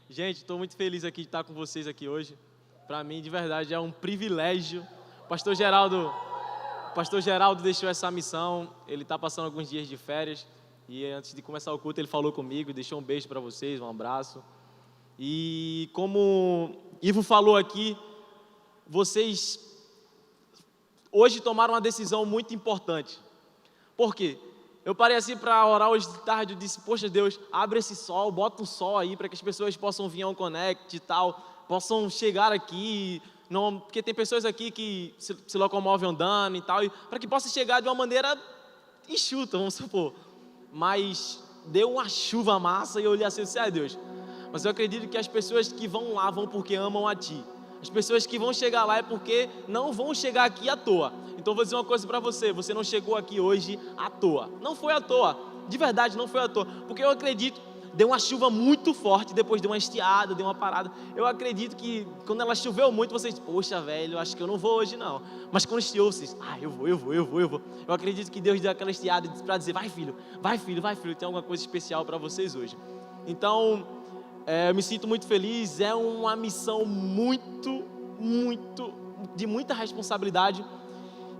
Gente, estou muito feliz aqui de estar com vocês aqui hoje. Para mim, de verdade, é um privilégio. O Pastor Geraldo deixou essa missão. Ele está passando alguns dias de férias. E antes de começar o culto, ele falou comigo, deixou um beijo para vocês, um abraço. E como Ivo falou aqui, vocês hoje tomaram uma decisão muito importante. Por quê? Eu parei assim para orar hoje de tarde, eu disse, poxa Deus, abre esse sol, bota um sol aí para que as pessoas possam vir ao Connect e tal, possam chegar aqui, não, porque tem pessoas aqui que se locomovem andando e tal, e para que possa chegar de uma maneira enxuta, vamos supor. Mas deu uma chuva massa e eu olhei assim e disse, Deus, mas eu acredito que as pessoas que vão lá vão porque amam a Ti. As pessoas que vão chegar lá é porque não vão chegar aqui à toa. Então eu vou dizer uma coisa para você, você não chegou aqui hoje à toa. Não foi à toa, de verdade não foi à toa. Porque eu acredito, deu uma chuva muito forte, depois deu uma estiada, deu uma parada. Eu acredito que quando ela choveu muito, vocês, poxa velho, acho que eu não vou hoje não. Mas quando estiou, vocês, eu vou. Eu acredito que Deus deu aquela estiada para dizer, vai filho, tem alguma coisa especial para vocês hoje. Então, eu me sinto muito feliz, é uma missão de muita responsabilidade.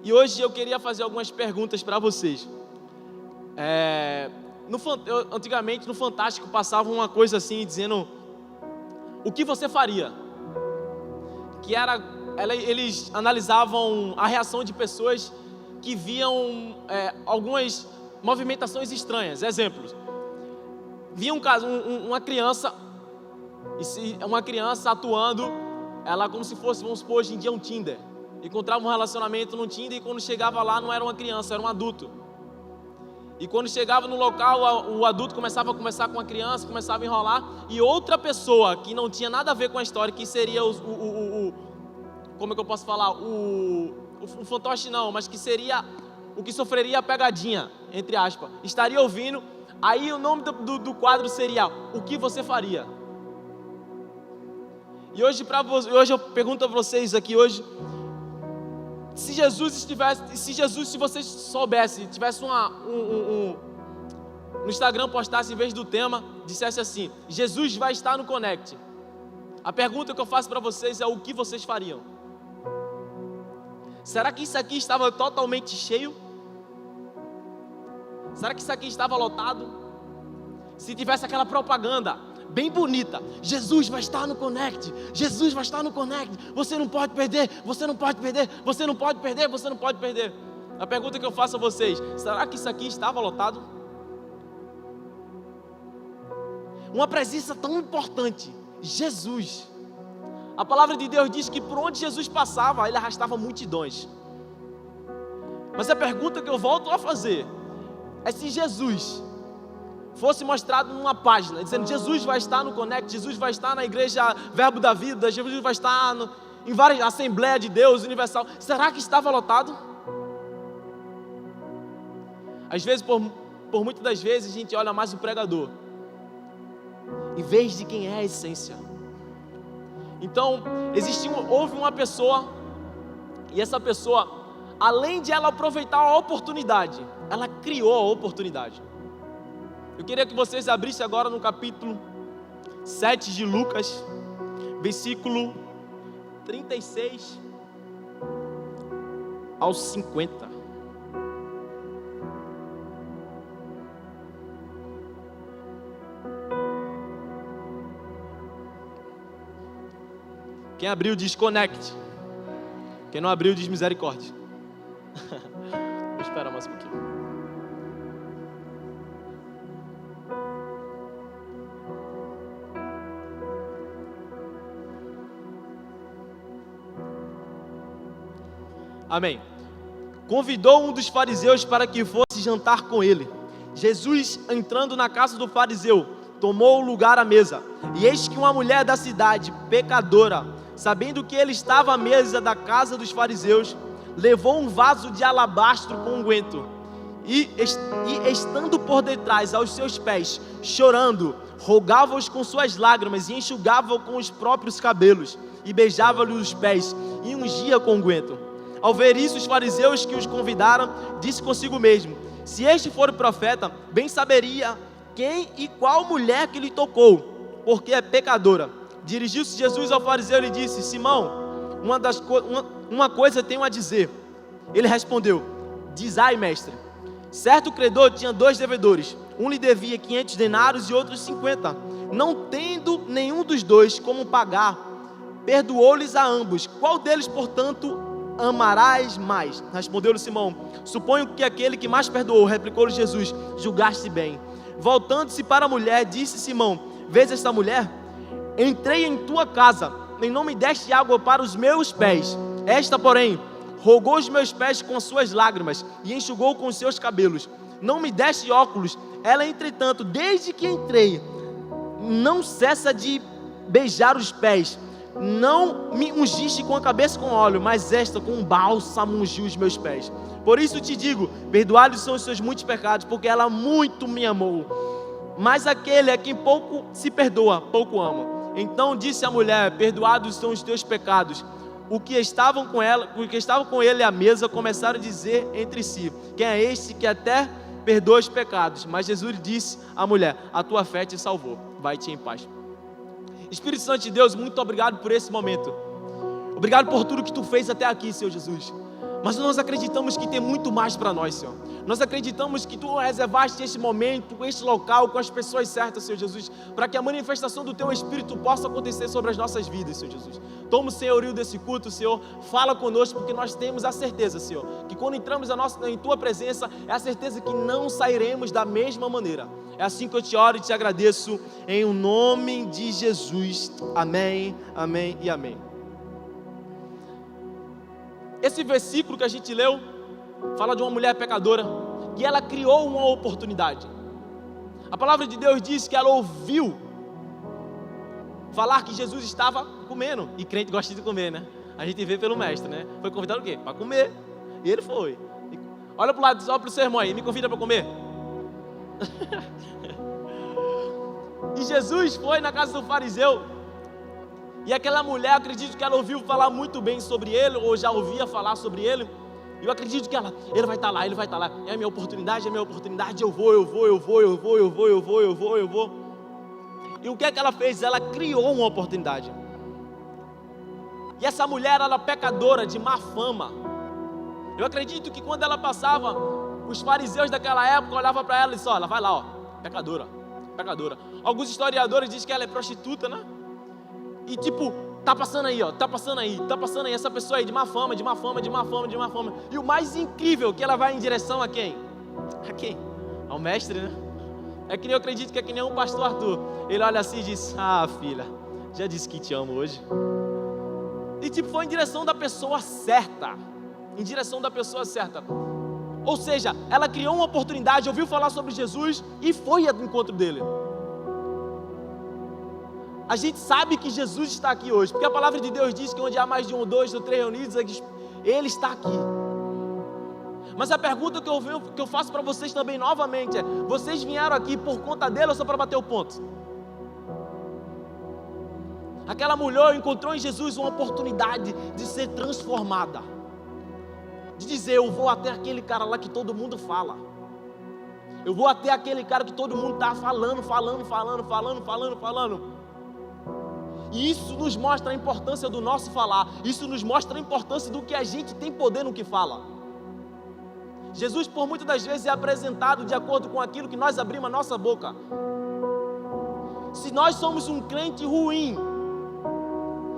E hoje eu queria fazer algumas perguntas para vocês. Antigamente no Fantástico passava uma coisa assim, dizendo o que você faria? Eles analisavam a reação de pessoas que viam algumas movimentações estranhas. Exemplos. Via um caso, uma criança atuando, ela como se fosse, vamos supor, hoje em dia um Tinder. Encontrava um relacionamento no Tinder e quando chegava lá não era uma criança, era um adulto. E quando chegava no local, o adulto começava a conversar com a criança, começava a enrolar, e outra pessoa que não tinha nada a ver com a história, que seria como é que eu posso falar? O fantoche não, mas que seria o que sofreria a pegadinha, entre aspas, estaria ouvindo, aí o nome do quadro seria O que você faria? E hoje eu pergunto a vocês aqui hoje, se vocês soubessem, tivesse no Instagram postasse em vez do tema, dissesse assim, Jesus vai estar no Connect. A pergunta que eu faço para vocês é o que vocês fariam? Será que isso aqui estava totalmente cheio? Será que isso aqui estava lotado? Se tivesse aquela propaganda bem bonita, Jesus vai estar no Connect, Jesus vai estar no Connect, você não pode perder, você não pode perder, você não pode perder, você não pode perder. A pergunta que eu faço a vocês, será que isso aqui estava lotado? Uma presença tão importante, Jesus. A palavra de Deus diz que por onde Jesus passava, ele arrastava multidões. Mas a pergunta que eu volto a fazer é se Jesus fosse mostrado numa página, dizendo Jesus vai estar no Connect, Jesus vai estar na igreja Verbo da Vida, Jesus vai estar em várias Assembleias de Deus Universal, será que estava lotado? Às vezes, por muitas das vezes, a gente olha mais o pregador, em vez de quem é a essência. Então, houve uma pessoa, e essa pessoa, além de ela aproveitar a oportunidade, ela criou a oportunidade. Eu queria que vocês abrissem agora no capítulo 7 de Lucas, versículo 36 ao 50. Quem abriu diz Connect. Quem não abriu diz misericórdia. Vou esperar mais um pouquinho. Amém. Convidou um dos fariseus para que fosse jantar com ele. Jesus, entrando na casa do fariseu, tomou lugar à mesa. E eis que uma mulher da cidade, pecadora, sabendo que ele estava à mesa da casa dos fariseus, levou um vaso de alabastro com unguento. E estando por detrás aos seus pés, chorando, rogava-os com suas lágrimas e enxugava-o com os próprios cabelos. E beijava-lhe os pés e ungia com unguento. Ao ver isso, os fariseus que os convidaram, disse consigo mesmo, se este for o profeta, bem saberia quem e qual mulher que lhe tocou, porque é pecadora. Dirigiu-se Jesus ao fariseu e lhe disse: Simão, uma coisa tenho a dizer. Ele respondeu: dizai, mestre. Certo credor tinha 2 devedores. Um lhe devia 500 denários e outro 50. Não tendo nenhum dos 2 como pagar, perdoou-lhes a ambos. Qual deles, portanto, amarás mais? Respondeu-lhe Simão: suponho que aquele que mais perdoou. Replicou-lhe Jesus: julgaste bem. Voltando-se para a mulher, disse Simão: vês esta mulher? Entrei em tua casa e não me deste água para os meus pés. Esta, porém, rogou os meus pés com as suas lágrimas e enxugou com os seus cabelos. Não me deste óculos. Ela, entretanto, desde que entrei, não cessa de beijar os pés. Não me ungiste com a cabeça com óleo, mas esta com um bálsamo ungiu os meus pés. Por isso te digo, perdoados são os seus muitos pecados, porque ela muito me amou. Mas aquele a quem pouco se perdoa, pouco ama. Então disse a mulher: perdoados são os teus pecados. Os que estavam com ele à mesa começaram a dizer entre si: quem é este que até perdoa os pecados? Mas Jesus disse à mulher: a tua fé te salvou, vai-te em paz. Espírito Santo de Deus, muito obrigado por esse momento. Obrigado por tudo que tu fez até aqui, Senhor Jesus. Mas nós acreditamos que tem muito mais para nós, Senhor. Nós acreditamos que tu reservaste este momento, este local, com as pessoas certas, Senhor Jesus, para que a manifestação do teu Espírito possa acontecer sobre as nossas vidas, Senhor Jesus. Toma o senhorio desse culto, Senhor. Fala conosco, porque nós temos a certeza, Senhor, que quando entramos em tua presença, é a certeza que não sairemos da mesma maneira. É assim que eu te oro e te agradeço, em o nome de Jesus. Amém, amém e amém. Esse versículo que a gente leu fala de uma mulher pecadora e ela criou uma oportunidade. A palavra de Deus diz que ela ouviu falar que Jesus estava comendo, e crente gosta de comer, né? A gente vê pelo mestre, né? Foi convidado o quê? Para comer. E ele foi. Olha para o lado, só para o seu irmão aí, me convida para comer. E Jesus foi na casa do fariseu. E aquela mulher, eu acredito que ela ouviu falar muito bem sobre ele, ou já ouvia falar sobre ele. E eu acredito que ele vai estar lá, ele vai estar lá. É a minha oportunidade, eu vou. E o que é que ela fez? Ela criou uma oportunidade. E essa mulher, ela era pecadora, de má fama. Eu acredito que quando ela passava, os fariseus daquela época olhavam para ela e disseram: olha, vai lá, ó, pecadora. Alguns historiadores dizem que ela é prostituta, né? E tipo, tá passando aí, essa pessoa aí de má fama. E o mais incrível, que ela vai em direção a quem? A quem? Ao mestre, né? É que nem eu acredito que é que nem um pastor Arthur. Ele olha assim e diz: ah, filha, já disse que te amo hoje. E tipo, foi em direção da pessoa certa. Ou seja, ela criou uma oportunidade, ouviu falar sobre Jesus e foi ao encontro dele. A gente sabe que Jesus está aqui hoje, porque a palavra de Deus diz que onde há mais de 1, 2 ou 3 reunidos, Ele está aqui. Mas a pergunta que eu faço para vocês também novamente é: vocês vieram aqui por conta dele ou só para bater o ponto? Aquela mulher encontrou em Jesus uma oportunidade de ser transformada, de dizer: eu vou até aquele cara lá que todo mundo fala, eu vou até aquele cara que todo mundo está falando. E isso nos mostra a importância do nosso falar. Isso nos mostra a importância do que a gente tem poder no que fala. Jesus, por muitas das vezes, é apresentado de acordo com aquilo que nós abrimos a nossa boca. Se nós somos um crente ruim,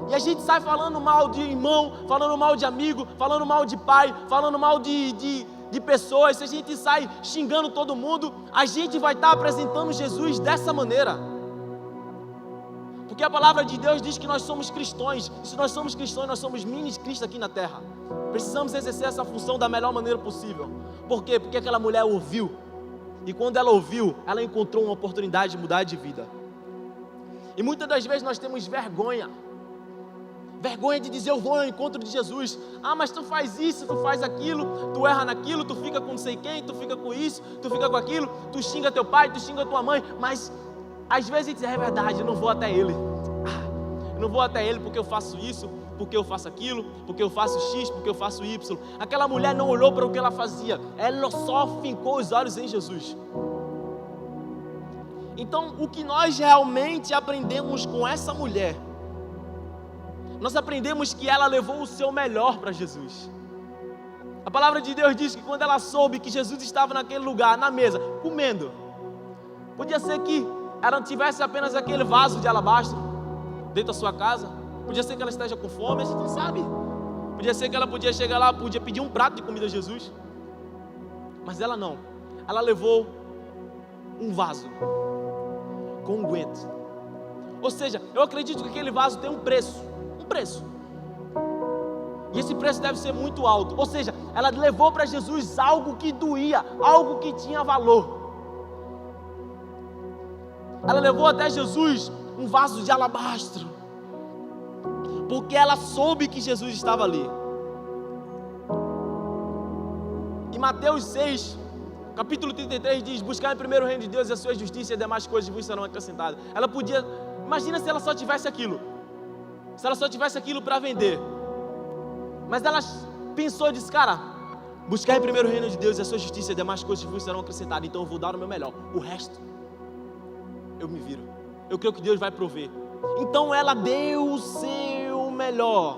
e a gente sai falando mal de irmão, falando mal de amigo, falando mal de pai, falando mal de pessoas, se a gente sai xingando todo mundo, a gente vai estar apresentando Jesus dessa maneira. Porque a palavra de Deus diz que nós somos cristãos. E se nós somos cristãos, nós somos mini-cristos aqui na terra. Precisamos exercer essa função da melhor maneira possível. Por quê? Porque aquela mulher ouviu. E quando ela ouviu, ela encontrou uma oportunidade de mudar de vida. E muitas das vezes nós temos vergonha. Vergonha de dizer: eu vou ao encontro de Jesus. Ah, mas tu faz isso, tu faz aquilo, tu erra naquilo, tu fica com não sei quem, tu fica com isso, tu fica com aquilo, tu xinga teu pai, tu xinga tua mãe. Mas às vezes a gente diz: é verdade, eu não vou até ele. Eu não vou até ele porque eu faço isso, porque eu faço aquilo, porque eu faço X, porque eu faço Y. Aquela mulher não olhou para o que ela fazia, ela só fincou os olhos em Jesus. Então, o que nós realmente aprendemos com essa mulher, nós aprendemos que ela levou o seu melhor para Jesus. A palavra de Deus diz que quando ela soube que Jesus estava naquele lugar, na mesa, comendo, podia ser que ela não tivesse apenas aquele vaso de alabastro dentro da sua casa, podia ser que ela esteja com fome, a gente não sabe. Podia ser que ela podia chegar lá, podia pedir um prato de comida a Jesus. Mas ela não. Ela levou um vaso com unguento. Ou seja, eu acredito que aquele vaso tem um preço. Um preço. E esse preço deve ser muito alto. Ou seja, ela levou para Jesus algo que doía, algo que tinha valor. Ela levou até Jesus um vaso de alabastro, porque ela soube que Jesus estava ali. Em Mateus 6, capítulo 33 diz: buscar em primeiro o reino de Deus e a sua justiça, e as demais coisas vos serão acrescentadas. Ela podia, imagina se ela só tivesse aquilo, se ela só tivesse aquilo para vender. Mas ela pensou e disse: cara, buscar em primeiro o reino de Deus e a sua justiça, e as demais coisas vos serão acrescentadas. Então eu vou dar o meu melhor, o resto eu me viro. Eu creio que Deus vai prover. Então ela deu o seu melhor.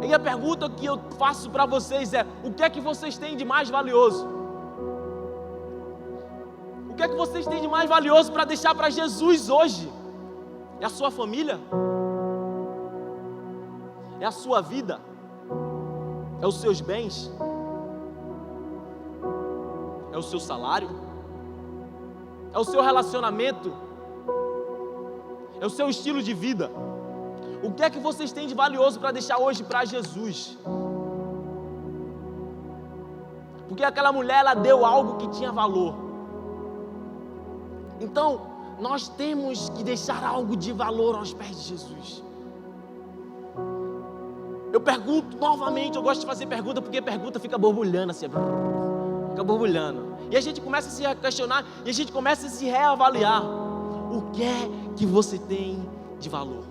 E a pergunta que eu faço para vocês é: o que é que vocês têm de mais valioso? O que é que vocês têm de mais valioso para deixar para Jesus hoje? É a sua família? É a sua vida? É os seus bens? É o seu salário? É o seu relacionamento? É o seu estilo de vida? O que é que vocês têm de valioso para deixar hoje para Jesus? Porque aquela mulher, ela deu algo que tinha valor. Então, nós temos que deixar algo de valor aos pés de Jesus. Eu pergunto novamente, eu gosto de fazer pergunta, porque pergunta fica borbulhando assim, fica borbulhando. E a gente começa a se questionar, e a gente começa a se reavaliar. O que é que você tem de valor?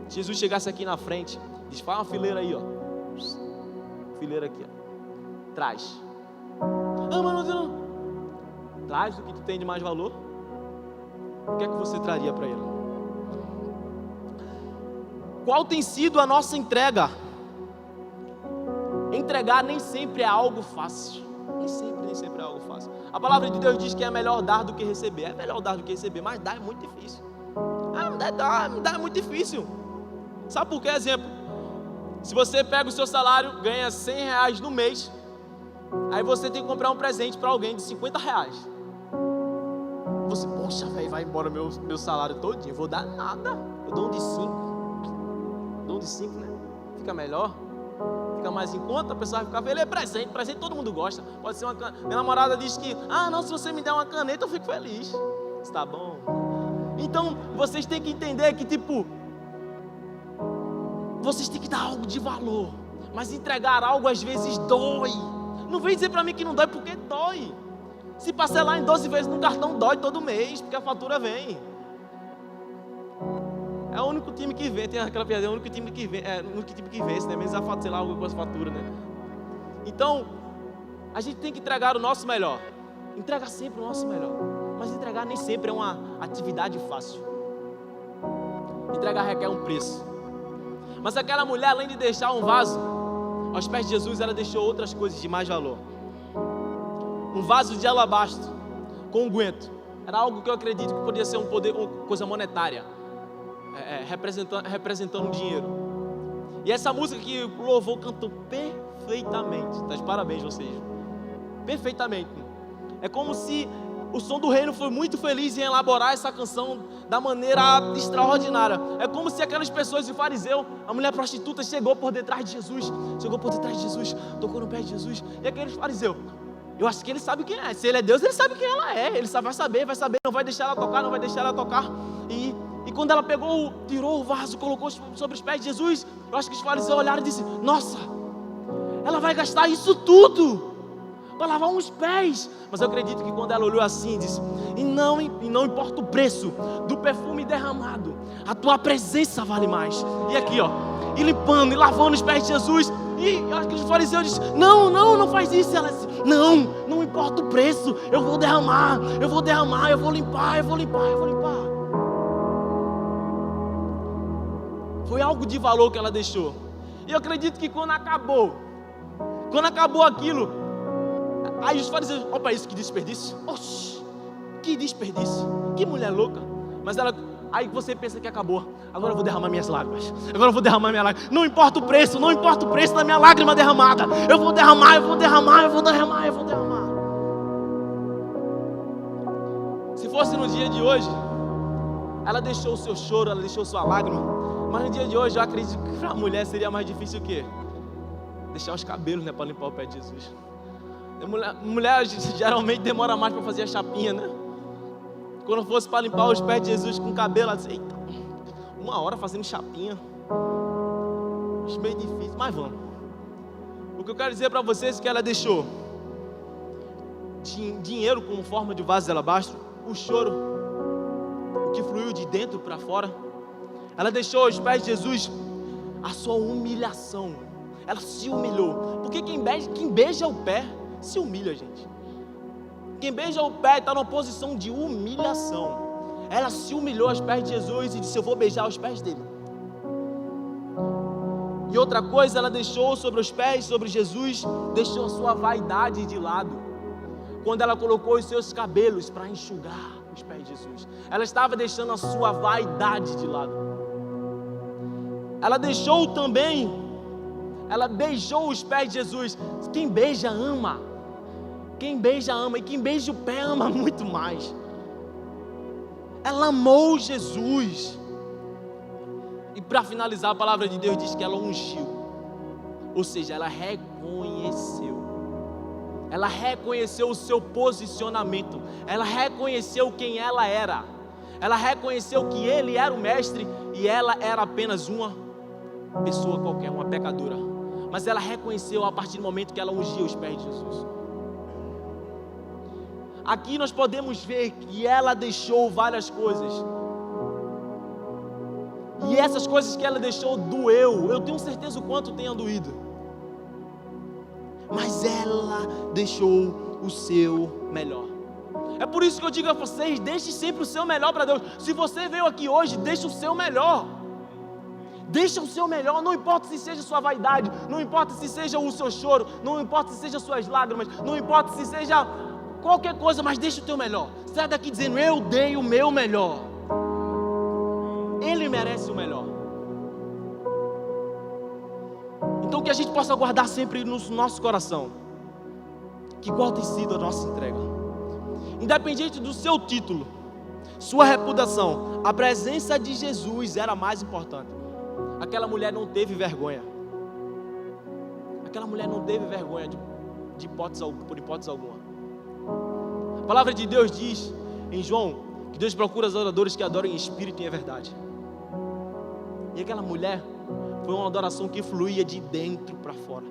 Jesus chegasse aqui na frente, diz: faz uma fileira aí, ó. Fileira aqui, ó. Traz. Ah, mas não. Traz o que tu tem de mais valor. O que é que você traria para ele? Qual tem sido a nossa entrega? Entregar nem sempre é algo fácil. Nem sempre é algo fácil. A palavra de Deus diz que é melhor dar do que receber. É melhor dar do que receber, mas dar é muito difícil. Dar é muito difícil. Sabe por que? Exemplo, se você pega o seu salário, ganha R$100 no mês, aí você tem que comprar um presente para alguém de R$50. Você, poxa, velho, vai embora meu salário todinho, vou dar nada. Eu dou um de 5. Dou um de 5, né? Fica melhor. Fica mais em conta, a pessoa vai ficar feliz. É presente todo mundo gosta. Pode ser uma caneta. Minha namorada diz que, não, se você me der uma caneta, eu fico feliz. Está bom. Então, vocês têm que entender que, vocês têm que dar algo de valor. Mas entregar algo às vezes dói. Não vem dizer para mim que não dói, porque dói. Se parcelar em 12 vezes no cartão, dói todo mês, porque a fatura vem. É o único time que vem, tem aquela piada, é o único time que vem, né? Menos a fatura, sei lá, algo com as faturas, né? Então, a gente tem que entregar o nosso melhor. Entrega sempre o nosso melhor. Mas entregar nem sempre é uma atividade fácil. Entregar requer um preço. Mas aquela mulher, além de deixar um vaso aos pés de Jesus, ela deixou outras coisas de mais valor. Um vaso de alabastro com unguento. Era algo que eu acredito que podia ser uma coisa monetária. Representando dinheiro. E essa música que o louvor cantou perfeitamente. Tá de parabéns vocês. Perfeitamente. É como se o som do reino foi muito feliz em elaborar essa canção da maneira extraordinária. É como se aquelas pessoas de fariseu, a mulher prostituta chegou por detrás de Jesus, tocou no pé de Jesus. E aqueles fariseus, eu acho que ele sabe quem é. Se ele é Deus, ele sabe quem ela é. Ele vai saber, não vai deixar ela tocar. E quando ela tirou o vaso, colocou sobre os pés de Jesus, eu acho que os fariseus olharam e disseram: nossa, ela vai gastar isso tudo para lavar uns pés. Mas eu acredito que quando ela olhou assim, disse: e não importa o preço do perfume derramado, a tua presença vale mais. E aqui, ó, e limpando, e lavando os pés de Jesus. E eu acho que os fariseus disseram: não faz isso. Ela disse: não importa o preço, eu vou derramar, eu vou limpar. Foi algo de valor que ela deixou. E eu acredito que quando acabou aquilo, aí os fariseus, olha para isso, que desperdício. Oxi, que desperdício, que mulher louca. Mas ela, aí você pensa que acabou. Agora eu vou derramar minhas lágrimas. Não importa o preço da minha lágrima derramada. Eu vou derramar. Se fosse no dia de hoje, ela deixou o seu choro, ela deixou sua lágrima. Mas no dia de hoje eu acredito que para a mulher seria mais difícil o quê? Deixar os cabelos, né, para limpar o pé de Jesus. Mulher geralmente demora mais para fazer a chapinha, né? Quando fosse para limpar os pés de Jesus com o cabelo, ela disse, eita, 1 hora fazendo chapinha. Acho meio difícil, mas vamos. O que eu quero dizer para vocês é que ela deixou dinheiro como forma de vaso de alabastro, o choro, o que fluiu de dentro para fora. Ela deixou aos pés de Jesus a sua humilhação. Ela se humilhou. Porque quem beija o pé se humilha, gente. Quem beija o pé está numa posição de humilhação. Ela se humilhou aos pés de Jesus e disse, eu vou beijar os pés dele. E outra coisa, ela deixou sobre os pés, sobre Jesus, deixou a sua vaidade de lado. Quando ela colocou os seus cabelos para enxugar os pés de Jesus, ela estava deixando a sua vaidade de lado. Ela deixou também, ela beijou os pés de Jesus. Quem beija ama. Quem beija ama, e quem beija o pé ama muito mais. Ela amou Jesus. E para finalizar, a palavra de Deus diz que ela ungiu. Ou seja, ela reconheceu. Ela reconheceu o seu posicionamento. Ela reconheceu quem ela era. Ela reconheceu que ele era o mestre e ela era apenas uma pessoa qualquer, uma pecadora. Mas ela reconheceu a partir do momento que ela ungiu os pés de Jesus. Aqui nós podemos ver que ela deixou várias coisas. E essas coisas que ela deixou doeu. Eu tenho certeza o quanto tenha doído. Mas ela deixou o seu melhor. É por isso que eu digo a vocês, deixe sempre o seu melhor para Deus. Se você veio aqui hoje, deixe o seu melhor. Deixa o seu melhor, não importa se seja sua vaidade, não importa se seja o seu choro, não importa se seja suas lágrimas, não importa se seja qualquer coisa, mas deixa o teu melhor. Sai daqui dizendo, eu dei o meu melhor. Ele merece o melhor. Então que a gente possa guardar sempre no nosso coração que qual tem sido a nossa entrega. Independente do seu título, sua reputação, a presença de Jesus era mais importante. Aquela mulher não teve vergonha. Aquela mulher não teve vergonha por hipótese alguma. A palavra de Deus diz em João que Deus procura os adoradores que adoram em espírito e em verdade. E aquela mulher foi uma adoração que fluía de dentro para fora.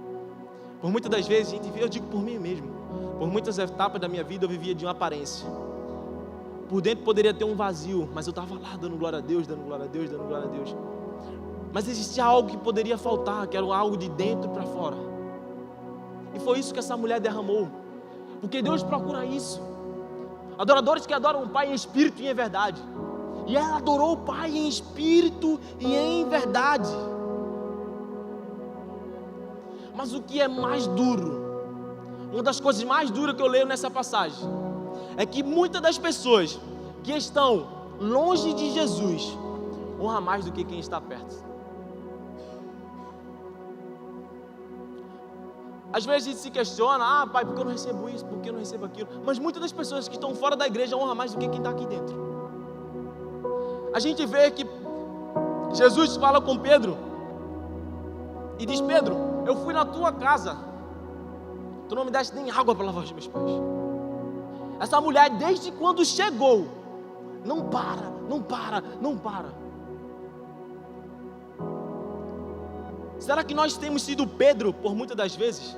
Por muitas das vezes, eu digo por mim mesmo, por muitas etapas da minha vida eu vivia de uma aparência. Por dentro poderia ter um vazio, mas eu estava lá dando glória a Deus, dando glória a Deus, dando glória a Deus. Mas existia algo que poderia faltar, que era algo de dentro para fora. E foi isso que essa mulher derramou. Porque Deus procura isso. Adoradores que adoram o Pai em espírito e em verdade. E ela adorou o Pai em espírito e em verdade. Mas o que é mais duro, uma das coisas mais duras que eu leio nessa passagem, é que muitas das pessoas que estão longe de Jesus honram mais do que quem está perto. Às vezes a gente se questiona, pai, por que eu não recebo isso, por que eu não recebo aquilo? Mas muitas das pessoas que estão fora da igreja honram mais do que quem está aqui dentro. A gente vê que Jesus fala com Pedro e diz, Pedro, eu fui na tua casa, tu não me deste nem água para lavar os meus pés. Essa mulher, desde quando chegou, não para. Será que nós temos sido Pedro por muitas das vezes?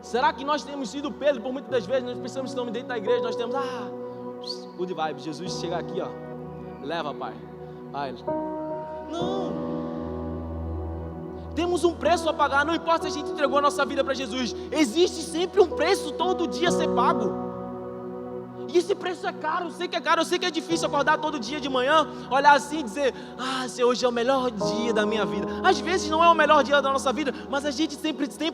Será que nós temos sido Pedro por muitas das vezes? Nós pensamos que estamos dentro da igreja, nós temos, good vibe, Jesus chega aqui, leva, pai, vai. Não. Temos um preço a pagar, não importa se a gente entregou a nossa vida para Jesus, existe sempre um preço todo dia a ser pago. E esse preço é caro, eu sei que é caro, eu sei que é difícil acordar todo dia de manhã, olhar assim e dizer, Senhor, hoje é o melhor dia da minha vida. Às vezes não é o melhor dia da nossa vida, mas a gente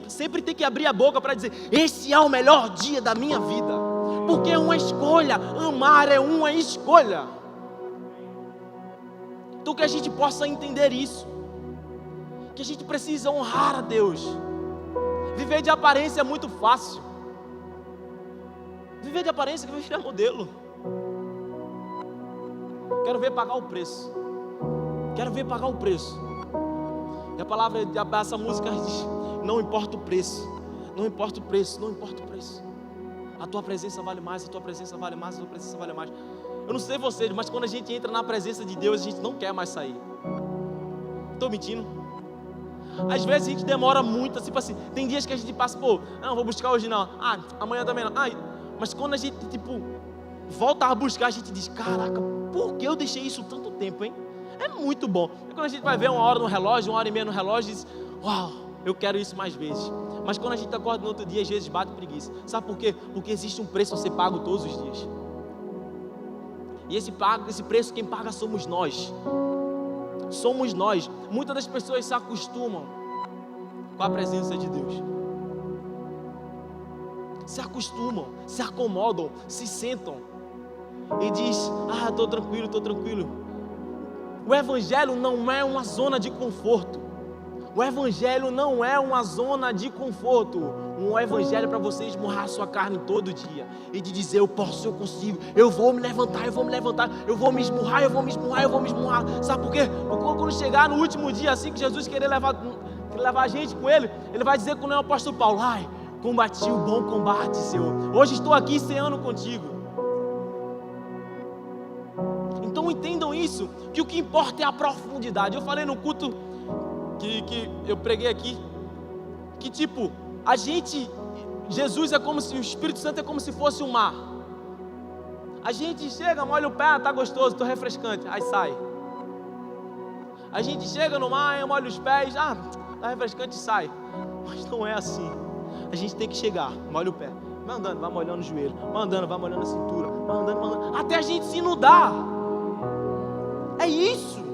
sempre tem que abrir a boca para dizer, esse é o melhor dia da minha vida. Porque é uma escolha, amar é uma escolha. Então que a gente possa entender isso, que a gente precisa honrar a Deus. Viver de aparência é muito fácil. Viver de aparência que vai virar modelo. Quero ver pagar o preço. Quero ver pagar o preço. E a palavra, essa música diz, não importa o preço. Não importa o preço, não importa o preço. A tua presença vale mais, a tua presença vale mais, a tua presença vale mais. Eu não sei vocês, mas quando a gente entra na presença de Deus, a gente não quer mais sair. Estou mentindo? Às vezes a gente demora muito, tipo assim, tem dias que a gente passa, não vou buscar hoje não, amanhã também não, mas quando a gente, volta a buscar, a gente diz, caraca, por que eu deixei isso tanto tempo, hein? É muito bom. E quando a gente vai ver 1 hora no relógio, 1 hora e meia no relógio, diz, uau, eu quero isso mais vezes. Mas quando a gente acorda no outro dia, às vezes bate preguiça. Sabe por quê? Porque existe um preço a ser pago todos os dias. E esse preço quem paga somos nós. Somos nós. Muitas das pessoas se acostumam com a presença de Deus. Se acostumam, se acomodam, se sentam e diz, estou tranquilo, estou tranquilo. O Evangelho não é uma zona de conforto. O Evangelho não é uma zona de conforto. Um Evangelho para você esmurrar a sua carne todo dia e de dizer, eu posso, eu consigo, eu vou me levantar, eu vou me esmurrar, eu vou me esmurrar. Sabe por quê? Porque quando chegar no último dia, assim que Jesus querer levar a gente com Ele, Ele vai dizer com o apóstolo Paulo, combati o bom combate, Senhor. Hoje estou aqui ceando contigo. Então entendam isso, que o que importa é a profundidade. Eu falei no culto que eu preguei aqui, que Jesus é como se, o Espírito Santo é como se fosse um mar. A gente chega, molha o pé, tá gostoso, tô refrescante, aí sai. A gente chega no mar, molha os pés, tá refrescante e sai. Mas não é assim. A gente tem que chegar, molha o pé, vai andando, vai molhando o joelho, vai andando, vai molhando a cintura, vai andando, até a gente se inundar. É isso.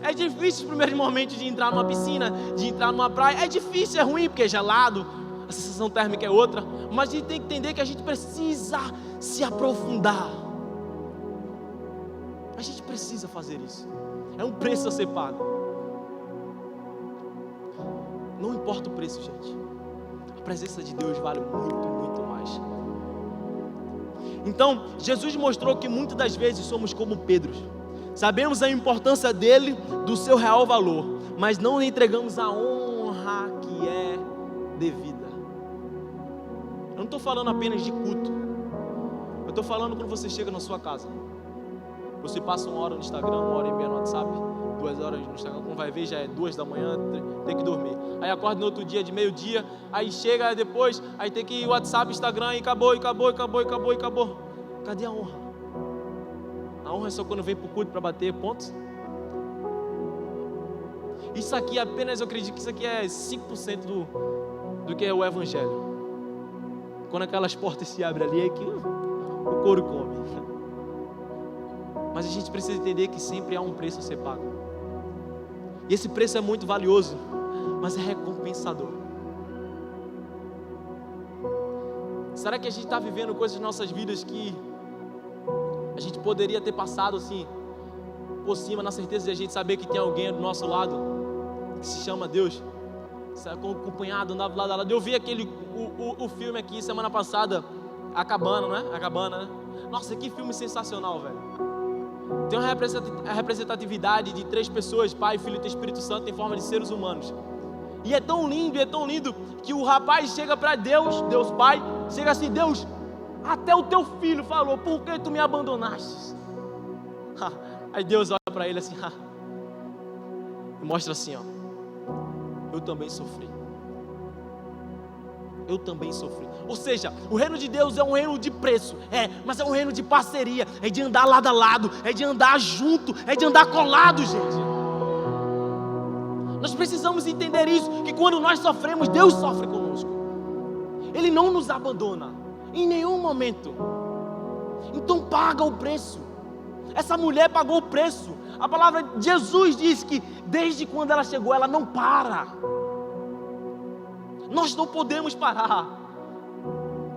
É difícil os primeiros momentos de entrar numa piscina, de entrar numa praia, é difícil, é ruim porque é gelado, a sensação térmica é outra, mas a gente tem que entender que a gente precisa se aprofundar. A gente precisa fazer isso. É um preço a ser pago. Não importa o preço, gente. A presença de Deus vale muito, muito mais. Então, Jesus mostrou que muitas das vezes somos como Pedro. Sabemos a importância dele, do seu real valor, mas não lhe entregamos a honra que é devida. Eu não estou falando apenas de culto. Eu estou falando quando você chega na sua casa. Você passa 1 hora no Instagram, 1 hora e meia no WhatsApp, 2 horas no Instagram, quando vai ver já é 2 da manhã, tem que dormir. Aí acorda no outro dia de meio-dia, aí chega depois, aí tem que ir WhatsApp, Instagram e acabou. Cadê a honra? A honra é só quando vem para o culto para bater pontos. Isso aqui apenas, eu acredito que isso aqui é 5% do que é o Evangelho. Quando aquelas portas se abrem ali, é que o couro come. Mas a gente precisa entender que sempre há um preço a ser pago. E esse preço é muito valioso, mas é recompensador. Será que a gente está vivendo coisas nas nossas vidas que a gente poderia ter passado assim, por cima, na certeza de a gente saber que tem alguém do nosso lado, que se chama Deus, acompanhado, andava lá do lado. Eu vi o filme aqui semana passada, A Cabana, né? Nossa, que filme sensacional, velho. Tem uma representatividade de 3 pessoas, Pai, Filho e Espírito Santo, em forma de seres humanos. E é tão lindo, que o rapaz chega para Deus Pai, chega assim, Deus, até o teu filho falou, por que tu me abandonaste? Aí Deus olha para ele assim, e mostra assim, eu também sofri. Ou seja, o reino de Deus é um reino de preço, mas é um reino de parceria, é de andar lado a lado, é de andar junto, é de andar colado, gente. Nós precisamos entender isso, que quando nós sofremos, Deus sofre conosco. Ele não nos abandona, em nenhum momento. Então paga o preço. Essa mulher pagou o preço. A palavra de Jesus diz que desde quando ela chegou, ela não para. Nós não podemos parar.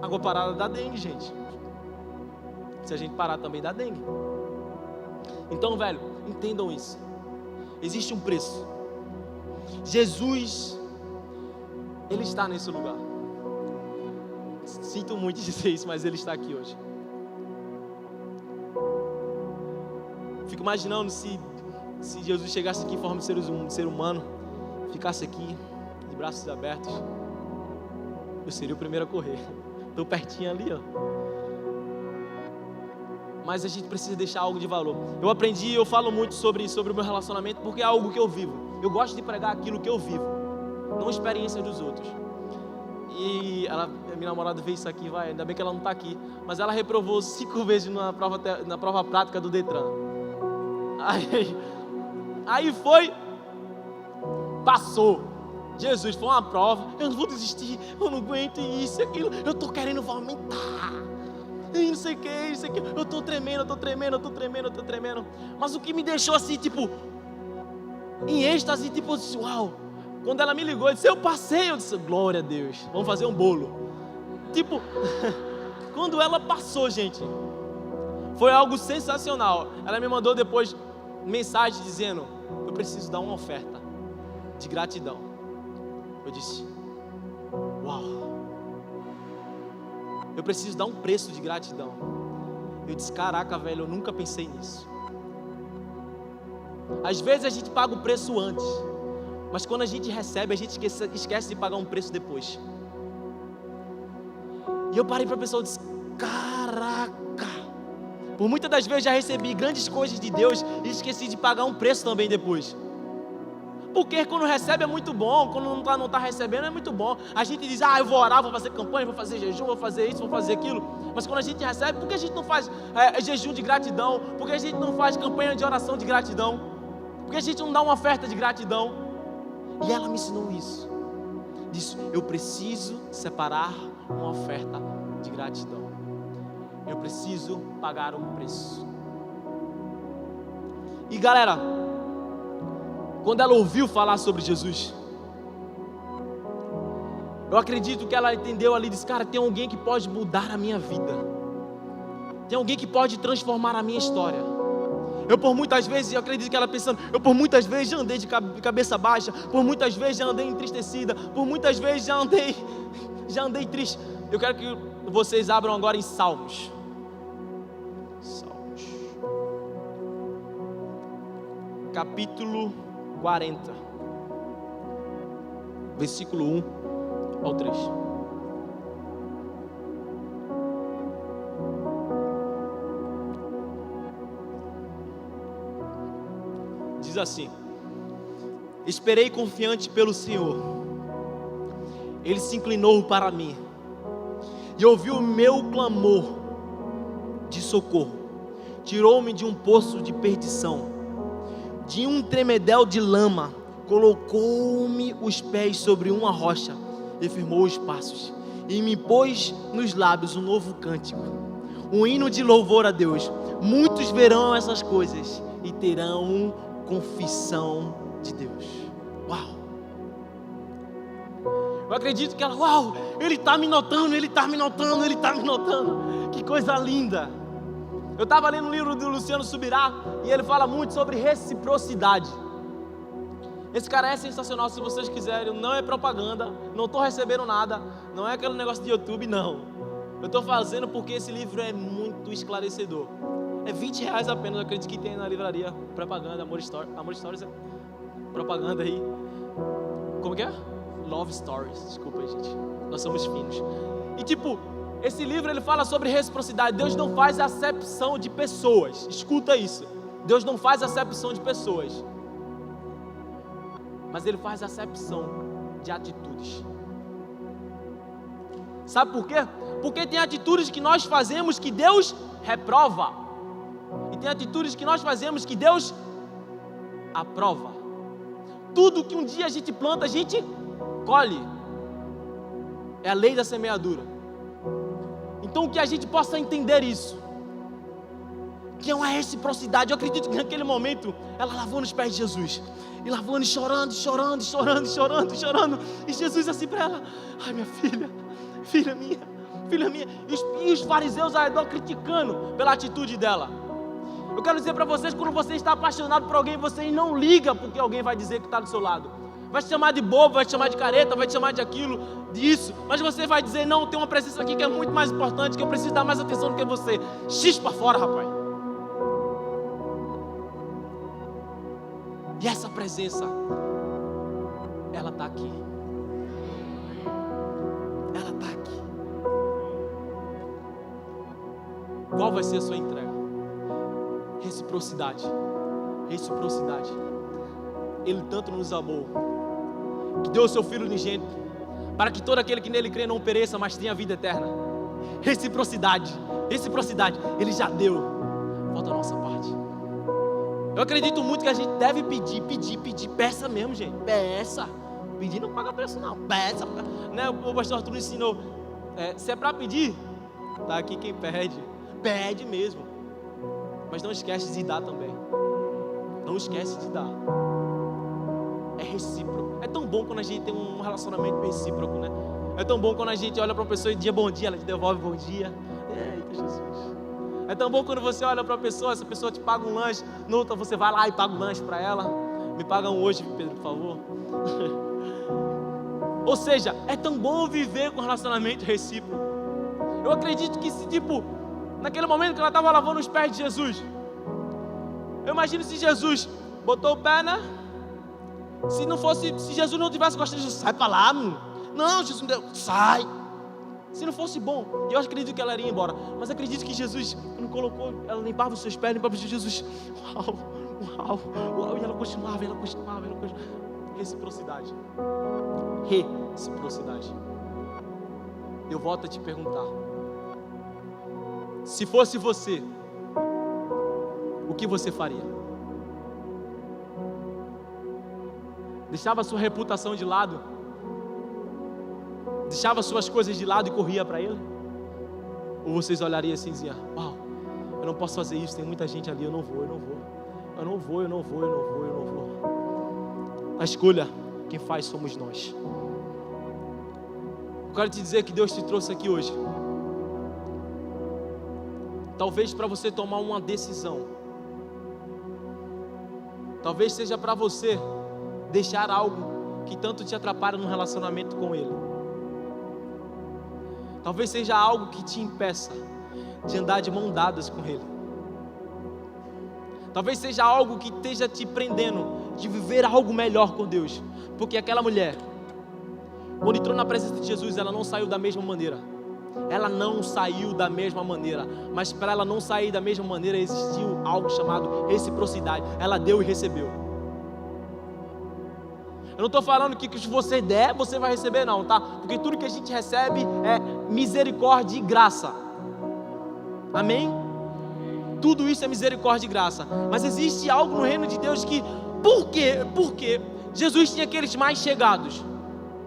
Água parada dá dengue, gente. Se a gente parar também dá dengue. Então, velho, entendam isso. Existe um preço. Jesus, Ele está nesse lugar. Sinto muito dizer isso, mas Ele está aqui hoje. Fico imaginando se Jesus chegasse aqui em forma de ser humano, ficasse aqui, de braços abertos, eu seria o primeiro a correr. Estou pertinho ali, ó. Mas a gente precisa deixar algo de valor. Eu falo muito sobre o meu relacionamento, porque é algo que eu vivo. Eu gosto de pregar aquilo que eu vivo, não experiências dos outros. E minha namorada vê isso aqui, ainda bem que ela não está aqui, mas ela reprovou 5 vezes na prova prática do Detran. Aí foi, passou. Jesus, foi uma prova, eu não vou desistir, eu não aguento isso, aquilo, eu estou querendo vomitar, e não sei o que, eu estou tremendo. Mas o que me deixou assim, tipo, em êxtase, tipo, uau, quando ela me ligou, eu disse, eu passei, eu disse, glória a Deus, vamos fazer um bolo. Tipo, quando ela passou, gente, foi algo sensacional. Ela me mandou depois mensagem dizendo, eu preciso dar uma oferta de gratidão. Eu disse, uau, eu preciso dar um preço de gratidão. Eu disse, caraca, velho, eu nunca pensei nisso. Às vezes a gente paga o preço antes, mas quando a gente recebe, a gente esquece de pagar um preço depois. E eu parei para pensar, eu disse, caraca, por muitas das vezes já recebi grandes coisas de Deus e esqueci de pagar um preço também depois. Porque quando recebe é muito bom, quando não está recebendo é muito bom. A gente diz, eu vou orar, vou fazer campanha, vou fazer jejum, vou fazer isso, vou fazer aquilo. Mas quando a gente recebe, por que a gente não faz jejum de gratidão? Por que a gente não faz campanha de oração de gratidão? Por que a gente não dá uma oferta de gratidão? E ela me ensinou isso. Disse, eu preciso separar uma oferta de gratidão. Eu preciso pagar um preço. E galera, quando ela ouviu falar sobre Jesus, eu acredito que ela entendeu ali, disse, cara, tem alguém que pode mudar a minha vida. Tem alguém que pode transformar a minha história. Eu por muitas vezes, eu acredito que ela pensando, eu por muitas vezes já andei de cabeça baixa, por muitas vezes já andei entristecida, por muitas vezes já andei triste. Eu quero que vocês abram agora em Salmos. Capítulo 40, versículo 1 ao 3. Diz assim: esperei confiante pelo Senhor, Ele se inclinou para mim e ouviu o meu clamor de socorro, tirou-me de um poço de perdição, de um tremedel de lama, colocou-me os pés sobre uma rocha e firmou os passos, e me pôs nos lábios um novo cântico, um hino de louvor a Deus. Muitos verão essas coisas e terão confissão de Deus. Uau! Eu acredito que ela, uau, Ele está me notando, que coisa linda. Eu estava lendo um livro do Luciano Subirá e ele fala muito sobre reciprocidade. Esse cara é sensacional, se vocês quiserem, não é propaganda, não estou recebendo nada, não é aquele negócio de YouTube, não. Eu estou fazendo porque esse livro é muito esclarecedor. É R$20 apenas, eu acredito que tem na livraria, propaganda, Amor Stories, propaganda aí. Como que é? Love Stories, desculpa aí, gente, nós somos finos. E tipo, esse livro ele fala sobre reciprocidade. Deus não faz acepção de pessoas. Escuta isso. Deus não faz acepção de pessoas, mas Ele faz acepção de atitudes. Sabe por quê? Porque tem atitudes que nós fazemos que Deus reprova, e tem atitudes que nós fazemos que Deus aprova. Tudo que um dia a gente planta, a gente colhe. É a lei da semeadura. Então que a gente possa entender isso, que é uma reciprocidade. Eu acredito que naquele momento ela lavou nos pés de Jesus, e lavando, e chorando, chorando, chorando, chorando, chorando, e Jesus assim para ela: ai, minha filha, filha minha, filha minha. E os fariseus ao redor criticando pela atitude dela. Eu quero dizer para vocês, quando você está apaixonado por alguém, você não liga porque alguém vai dizer que está do seu lado. Vai te chamar de bobo, vai te chamar de careta, vai te chamar de aquilo, disso. Mas você vai dizer: não, tem uma presença aqui que é muito mais importante, que eu preciso dar mais atenção do que você. X para fora, rapaz. E essa presença, ela está aqui. Ela está aqui. Qual vai ser a sua entrega? Reciprocidade. Reciprocidade. Ele tanto nos amou, que deu o seu Filho unigênito, para que todo aquele que nele crê não pereça, mas tenha vida eterna. Reciprocidade. Reciprocidade. Ele já deu. Falta a nossa parte. Eu acredito muito que a gente deve pedir, pedir, pedir. Peça mesmo, gente. Peça. Pedir não paga preço, não. Peça. Né? O pastor Arthur ensinou. Se é para pedir, tá aqui quem pede. Pede mesmo. Mas não esquece de dar também. Não esquece de dar. É recíproco. É tão bom quando a gente tem um relacionamento recíproco, né? É tão bom quando a gente olha para uma pessoa e diz bom dia, ela te devolve bom dia. Eita, Jesus. É tão bom quando você olha para a pessoa, essa pessoa te paga um lanche, no outro você vai lá e paga um lanche para ela. Me paga um hoje, Pedro, por favor. Ou seja, é tão bom viver com relacionamento recíproco. Eu acredito que se naquele momento que ela estava lavando os pés de Jesus, eu imagino se Jesus botou o pé, né? Se Jesus não tivesse gostado de Jesus, sai para lá, mano. Não, Jesus não deu, sai. Se não fosse bom, eu acredito que ela iria embora. Mas acredito que Jesus, quando colocou, ela limpava os seus pés, limpava os de Jesus. Uau, uau, uau. E ela continuava. Reciprocidade. Reciprocidade. Eu volto a te perguntar. Se fosse você, o que você faria? Deixava a sua reputação de lado? Deixava suas coisas de lado e corria para ele? Ou vocês olhariam assim e diziam: uau, eu não posso fazer isso, tem muita gente ali, eu não vou. A escolha, quem faz somos nós. Eu quero te dizer que Deus te trouxe aqui hoje, talvez para você tomar uma decisão. Talvez seja para você deixar algo que tanto te atrapalha no relacionamento com Ele. Talvez seja algo que te impeça de andar de mão dadas com Ele. Talvez seja algo que esteja te prendendo de viver algo melhor com Deus. Porque aquela mulher, quando entrou na presença de Jesus, ela não saiu da mesma maneira. Ela não saiu da mesma maneira. Mas para ela não sair da mesma maneira, existiu algo chamado reciprocidade. Ela deu e recebeu. Eu não estou falando que se você der, você vai receber, não, tá? Porque tudo que a gente recebe é misericórdia e graça. Amém? Tudo isso é misericórdia e graça. Mas existe algo no reino de Deus que... Por quê? Porque Jesus tinha aqueles mais chegados.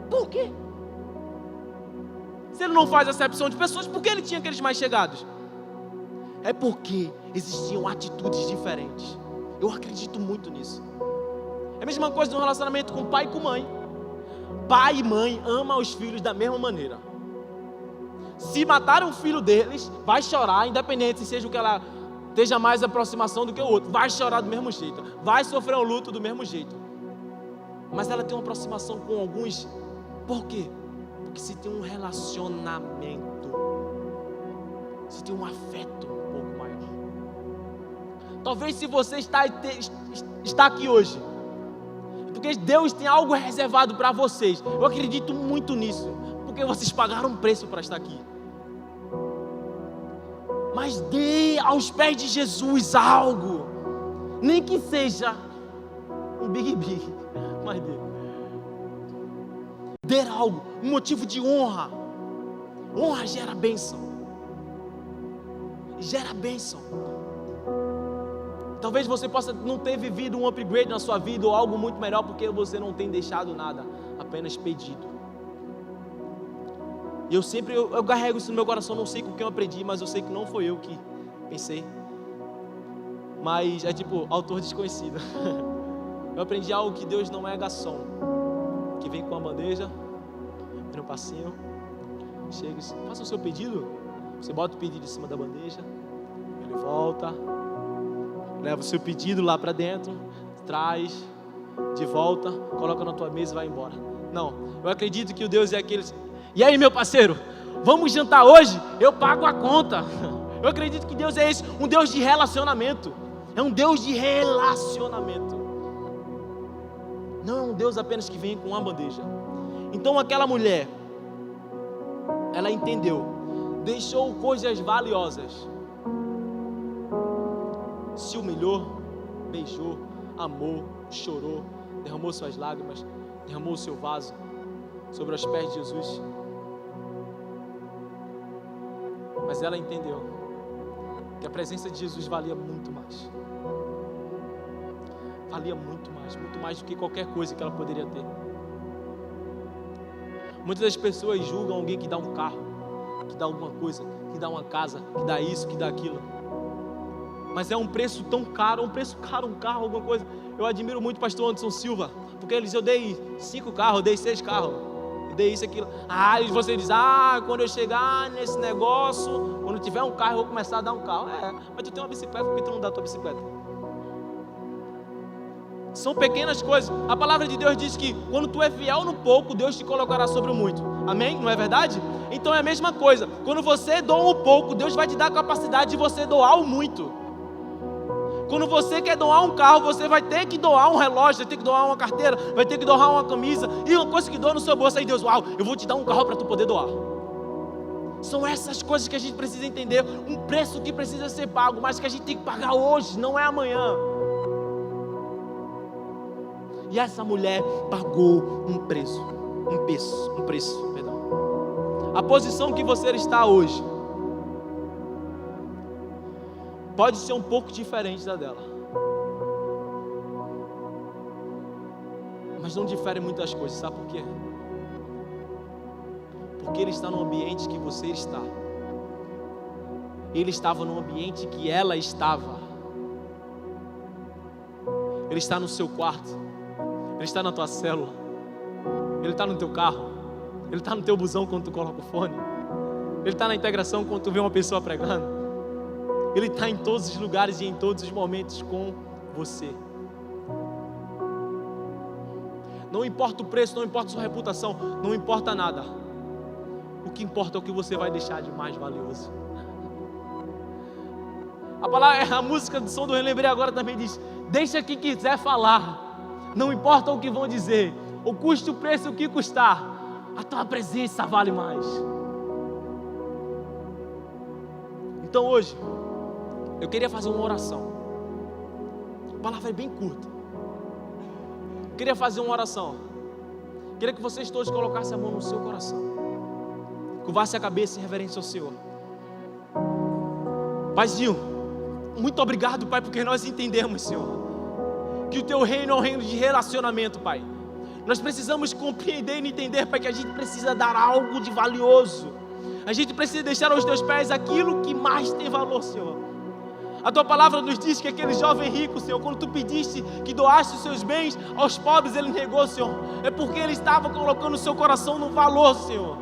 Por quê? Se ele não faz acepção de pessoas, por que ele tinha aqueles mais chegados? É porque existiam atitudes diferentes. Eu acredito muito nisso. É a mesma coisa no relacionamento com pai e com mãe. Pai e mãe amam os filhos da mesma maneira. Se matar um filho deles, vai chorar, independente se seja o que ela esteja mais aproximação do que o outro. Vai chorar do mesmo jeito. Vai sofrer um luto do mesmo jeito. Mas ela tem uma aproximação com alguns. Por quê? Porque se tem um relacionamento, se tem um afeto um pouco maior. Talvez se você está aqui hoje, porque Deus tem algo reservado para vocês. Eu acredito muito nisso, porque vocês pagaram um preço para estar aqui. Mas dê aos pés de Jesus algo, nem que seja um big, mas dê algo, um motivo de honra. Honra gera bênção. Gera bênção. Talvez você possa não ter vivido um upgrade na sua vida ou algo muito melhor porque você não tem deixado nada, apenas pedido. E eu carrego isso no meu coração, não sei com quem eu aprendi, mas eu sei que não foi eu que pensei. Mas é tipo, autor desconhecido. Eu aprendi algo que Deus não é garçom, que vem com a bandeja, vem no passinho, chega e diz, faça o seu pedido. Você bota o pedido em cima da bandeja, ele volta, leva o seu pedido lá para dentro, traz de volta, coloca na tua mesa e vai embora. Não, eu acredito que o Deus é aquele. E aí, meu parceiro, vamos jantar hoje? Eu pago a conta. Eu acredito que Deus é esse, um Deus de relacionamento. É um Deus de relacionamento. Não é um Deus apenas que vem com uma bandeja. Então aquela mulher, ela entendeu, deixou coisas valiosas, se humilhou, beijou, amou, chorou, derramou suas lágrimas, derramou o seu vaso sobre os pés de Jesus. Mas ela entendeu que a presença de Jesus valia muito mais. Valia muito mais do que qualquer coisa que ela poderia ter. Muitas das pessoas julgam alguém que dá um carro, que dá alguma coisa, que dá uma casa, que dá isso, que dá aquilo. Mas é um preço tão caro, um carro, alguma coisa. Eu admiro muito o pastor Anderson Silva, porque ele diz, eu dei 5 carros, eu dei 6 carros, eu dei isso, aquilo. E você diz, quando eu chegar nesse negócio, quando tiver um carro, eu vou começar a dar um carro. Mas tu tem uma bicicleta, por que tu não dá a tua bicicleta? São pequenas coisas. A palavra de Deus diz que quando tu é fiel no pouco, Deus te colocará sobre o muito. Amém? Não é verdade? Então é a mesma coisa. Quando você doa um pouco, Deus vai te dar a capacidade de você doar o muito. Quando você quer doar um carro, você vai ter que doar um relógio, vai ter que doar uma carteira, vai ter que doar uma camisa, e uma coisa que doa no seu bolso, aí Deus, eu vou te dar um carro para tu poder doar. São essas coisas que a gente precisa entender, um preço que precisa ser pago, mas que a gente tem que pagar hoje, não é amanhã. E essa mulher pagou um preço. A posição que você está hoje pode ser um pouco diferente da dela, mas não difere muitas coisas, sabe por quê? Porque ele está no ambiente que você está. Ele estava no ambiente que ela estava. Ele está no seu quarto. Ele está na tua célula, Ele está no teu carro, Ele está no teu busão quando tu coloca o fone, Ele está na integração quando tu vê uma pessoa pregando, Ele está em todos os lugares e em todos os momentos com você. Não importa o preço, não importa a sua reputação, não importa nada. O que importa é o que você vai deixar de mais valioso. A música do Som do Relembrei agora também diz, deixa quem quiser falar. Não importa o que vão dizer, ou custe o preço o que custar, a tua presença vale mais. Então hoje, eu queria fazer uma oração. A palavra é bem curta. Eu queria fazer uma oração. Eu queria que vocês todos colocassem a mão no seu coração, curvassem a cabeça em reverência ao Senhor. Paizinho, muito obrigado, Pai, porque nós entendemos, Senhor, que o teu reino é um reino de relacionamento, Pai. Nós precisamos compreender e entender, Pai, que a gente precisa dar algo de valioso. A gente precisa deixar aos teus pés aquilo que mais tem valor, Senhor. A tua palavra nos diz que aquele jovem rico, Senhor, quando tu pediste que doasse os seus bens aos pobres, ele negou, Senhor. É porque ele estava colocando o seu coração no valor, Senhor.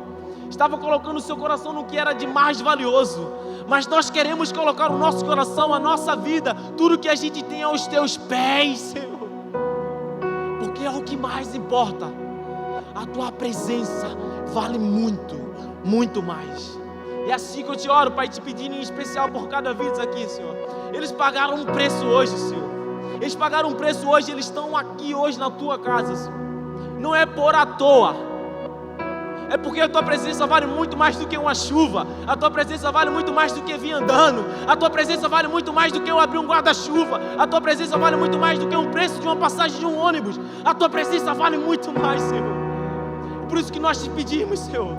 Estava colocando o seu coração no que era de mais valioso. Mas nós queremos colocar o nosso coração, a nossa vida, tudo que a gente tem aos teus pés, Senhor. Porque é o que mais importa. A tua presença vale muito, muito mais. E assim que eu te oro, Pai, te pedindo em especial por cada vida aqui, Senhor. Eles pagaram um preço hoje, Senhor. Eles pagaram um preço hoje, eles estão aqui hoje na tua casa, Senhor. Não é por à toa. É porque a tua presença vale muito mais do que uma chuva. A tua presença vale muito mais do que vir andando. A tua presença vale muito mais do que eu abrir um guarda-chuva. A tua presença vale muito mais do que um preço de uma passagem de um ônibus. A tua presença vale muito mais, Senhor. Por isso que nós te pedimos, Senhor,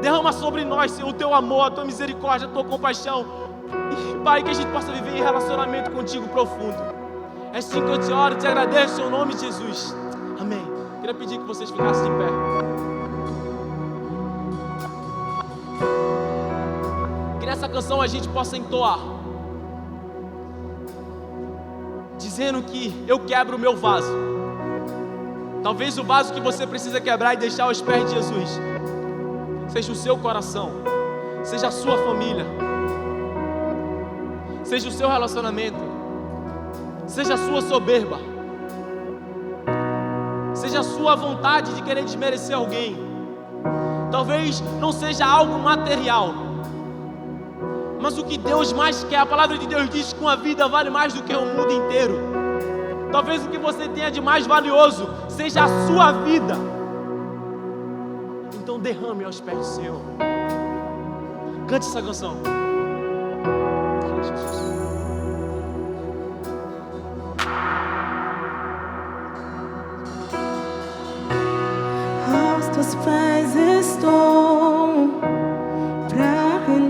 derrama sobre nós, Senhor, o teu amor, a tua misericórdia, a tua compaixão. Pai, que a gente possa viver em relacionamento contigo profundo. É assim que eu te oro, te agradeço em nome de Jesus. Amém. Queria pedir que vocês ficassem de pé. Que nessa canção a gente possa entoar, dizendo que eu quebro o meu vaso. Talvez o vaso que você precisa quebrar e deixar aos pés de Jesus seja o seu coração, seja a sua família, seja o seu relacionamento, seja a sua soberba, seja a sua vontade de querer desmerecer alguém. Talvez não seja algo material, mas o que Deus mais quer, a palavra de Deus diz que uma vida vale mais do que o mundo inteiro. Talvez o que você tenha de mais valioso seja a sua vida. Então derrame aos pés do Senhor. Cante essa canção. Jesus.